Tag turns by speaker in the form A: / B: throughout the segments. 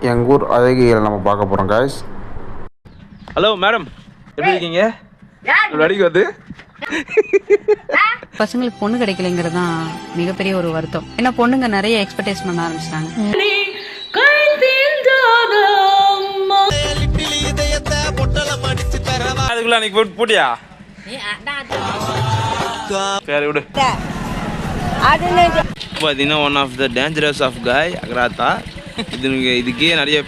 A: எங்கள் ஊர் அழகியலை நம்ம பார்க்க போகிறோம் காய்ஸ்.
B: ஹலோ மேடம், எப்படி இருக்கீங்க? அடிக்கு வந்து
C: பசங்களுக்கு பொண்ணு கிடைக்கலைங்கிறது தான் மிகப்பெரிய ஒரு வருத்தம். ஏன்னா பொண்ணுங்க நிறைய எக்ஸ்பெக்டேஷன் பண்ண ஆரம்பிச்சிட்டாங்க.
B: அதுக்குள்ள நீ போட்டியா? சரி விடு. பார்த்தீங்கன்னா one of the dangerous of காய் அக்ராத்தா. இதுக்கே நிறைய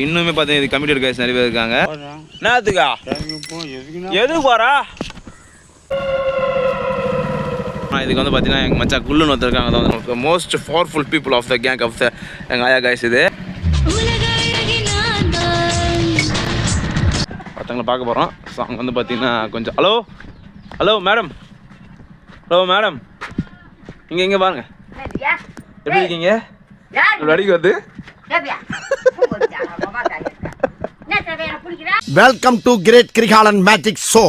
B: இன்னுமே பார்த்தீங்கன்னா இது கமிட்டட் கைஸ் நிறைய பேர் இருக்காங்க. என்னத்துக்கா எதுக்கு போறா? இதுக்கு வந்து பார்த்தீங்கன்னா எங்கள் மச்சா குள்ளுன்னு ஒருத்தருக்காங்க. தான் most powerful people of the gang of the எங்கள் ஆயா கைஸ். இது ஒருத்தவங்களை பார்க்க போகிறோம். ஸோ அங்கே வந்து பார்த்தீங்கன்னா கொஞ்சம் hello hello madam, hello madam, இங்கே பாருங்க, எப்படி இருக்கீங்க? அடிக்கு வந்து
D: welcome to great Kirikalan magic show.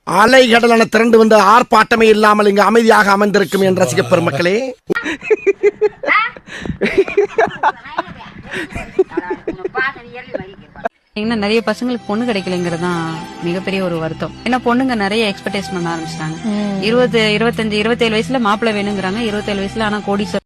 D: அலைகடலான திரண்டு வந்து ஆர்ப்பாட்டமே இல்லாமல் இங்கு அமைதியாக அமர்ந்திருக்கும் என் ரசிக பெருமக்களே,
C: நிறைய பசங்களுக்கு பொண்ணு கிடைக்கலைங்கிறது தான் மிகப்பெரிய ஒரு வருத்தம். ஏன்னா பொண்ணுங்க நிறைய எக்ஸ்பெக்டேஷன் பண்ண ஆரம்பிச்சிட்டாங்க. 20, 25, 27 வயசுல மாப்பிள்ளை வேணுங்கிறாங்க. 27 வயசுல ஆனா கோடீஸ்வரர்.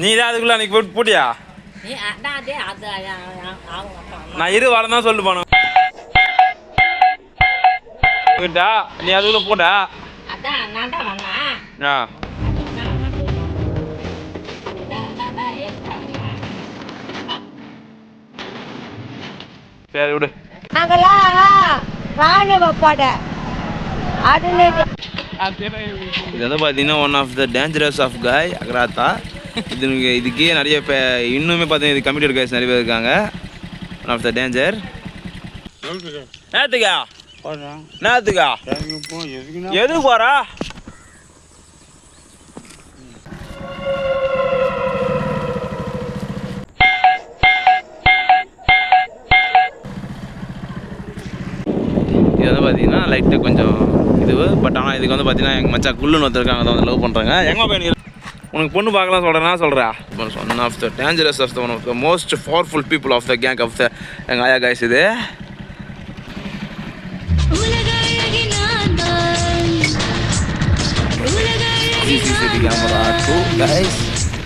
B: நீ தான் அதுக்குள்ள நீ போட்டியா? நான் இரு வரதான் சொல்லு போனோம். நீ அதுக்குள்ள போட்டா? சரி விடு. இது வந்து பார்த்தீங்கன்னா one of the dangerous of காய் அக்ராத்தா. இதுக்கே நிறைய இன்னுமே பார்த்தீங்கன்னா இது கமிட்டட் கைஸ் நிறைய பேர் இருக்காங்க. One of the danger. நேத்துக்கா நேத்துக்கா எதுக்கு போறா? இது வந்து பார்த்தீங்கன்னா லைட்டாக கொஞ்சம் இது பட் ஆனால் இதுக்கு வந்து பார்த்தீங்கன்னா எங்கள் மச்சா குள்ளுன்னு ஒருத்தருக்காங்க. அதை வந்து லவ் பண்ணுறாங்க. எங்கே பையன் உனக்கு பொண்ணு பார்க்கலாம் சொல்கிறேன்னா சொல்கிறா. One of the dangerous of the one of the most powerful people of the gang of the எங்கள் ஆயா கைஸ். இது CCTV camera 2 guys.